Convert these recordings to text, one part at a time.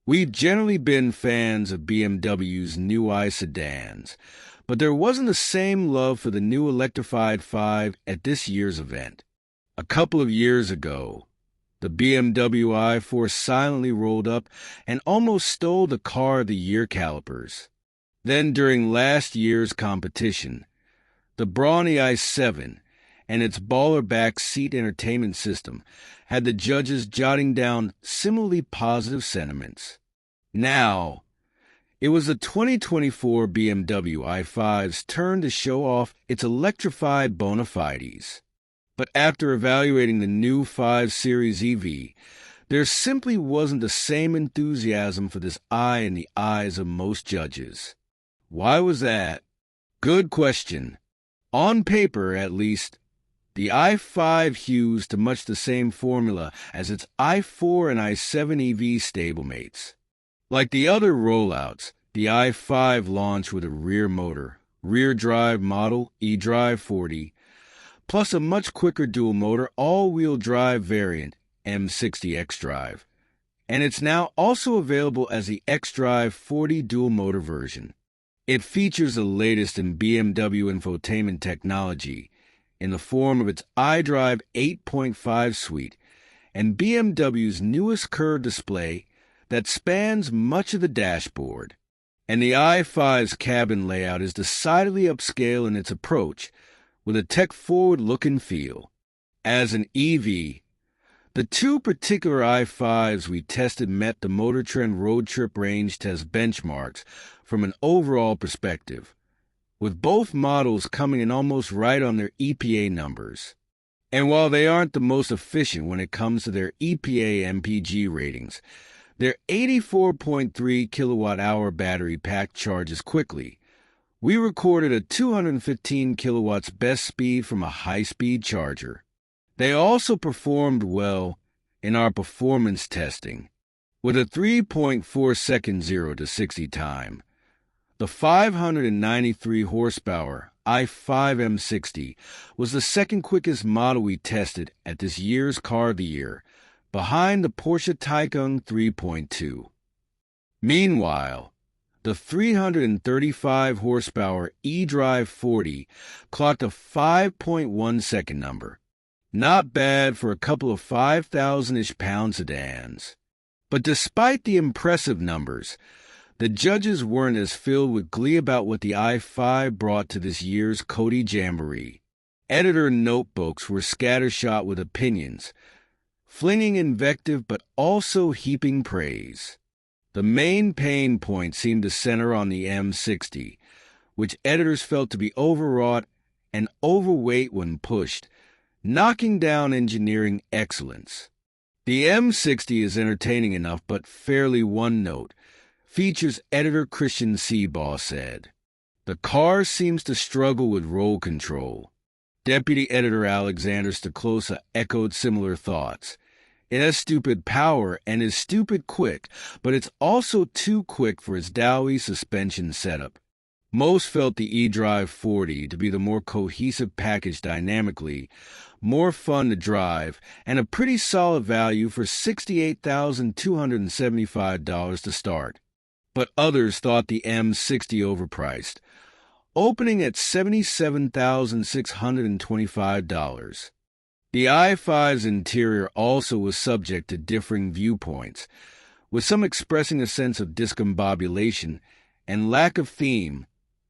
We've generally been fans of BMW's new i sedans, but there wasn't the same love for the new electrified 5 at this year's event. A couple of years ago, the BMW i4 silently rolled up and almost stole the Car of the Year calipers. Then during last year's competition, the brawny i7 and its baller-back seat entertainment system had the judges jotting down similarly positive sentiments. Now, it was the 2024 BMW i5's turn to show off its electrified bona fides. But after evaluating the new 5 Series EV, there simply wasn't the same enthusiasm for this i in the eyes of most judges. Why was that? Good question. On paper, at least, the i5 hews to much the same formula as its i4 and i7 EV stablemates. Like the other rollouts, the i5 launched with a rear motor, rear-drive model eDrive 40, plus a much quicker dual-motor all-wheel drive variant M60 xDrive, and it's now also available as the xDrive 40 dual-motor version. It features the latest in BMW infotainment technology in the form of its iDrive 8.5 suite and BMW's newest curved display that spans much of the dashboard. And the i5's cabin layout is decidedly upscale in its approach, with a tech-forward look and feel. As an EV, the two particular i5s we tested met the Motor Trend road trip range test benchmarks from an overall perspective, with both models coming in almost right on their EPA numbers. And while they aren't the most efficient when it comes to their EPA MPG ratings, their 84.3 kilowatt-hour battery pack charges quickly. We recorded a 215 kilowatts best speed from a high-speed charger. They also performed well in our performance testing, with a 3.4-second 0 to 60 time. The 593 horsepower i5 M60 was the second quickest model we tested at this year's Car of the Year, behind the Porsche Taycan 3.2. Meanwhile, the 335 horsepower eDrive 40 clocked a 5.1-second number. Not bad for a couple of 5,000-ish pound sedans. But despite the impressive numbers, the judges weren't as filled with glee about what the i5 brought to this year's COTY Jamboree. Editor notebooks were scattershot with opinions, flinging invective but also heaping praise. The main pain point seemed to center on the M60, which editors felt to be overwrought and overweight when pushed, knocking down engineering excellence. The M60 is entertaining enough but fairly one-note, features editor Christian Seabaugh said. The car seems to struggle with roll control. Deputy editor Alexander Stoklosa echoed similar thoughts. It has stupid power and is stupid quick, but it's also too quick for its doughy suspension setup. Most felt the eDrive 40 to be the more cohesive package dynamically, more fun to drive, and a pretty solid value for $68,275 to start. But others thought the M60 overpriced, opening at $77,625. The i5's interior also was subject to differing viewpoints, with some expressing a sense of discombobulation and lack of theme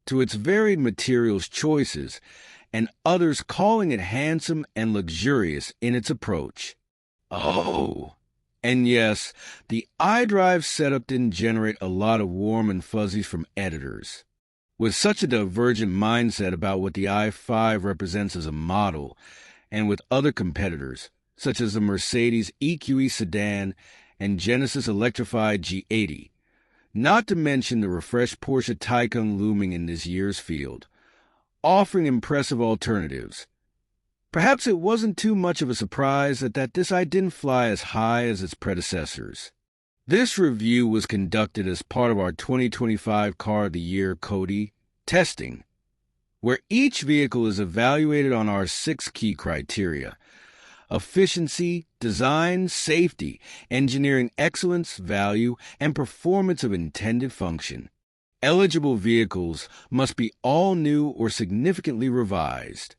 to its varied materials choices, and others calling it handsome and luxurious in its approach. Oh! And yes, the iDrive setup didn't generate a lot of warm and fuzzies from editors. With such a divergent mindset about what the i5 represents as a model, and with other competitors, such as the Mercedes EQE sedan and Genesis electrified G80, not to mention the refreshed Porsche Taycan looming in this year's field, offering impressive alternatives. Perhaps it wasn't too much of a surprise that this i didn't fly as high as its predecessors. This review was conducted as part of our 2025 Car of the Year COTY testing, where each vehicle is evaluated on our 6 key criteria: efficiency, design, safety, engineering excellence, value, and performance of intended function. Eligible vehicles must be all new or significantly revised.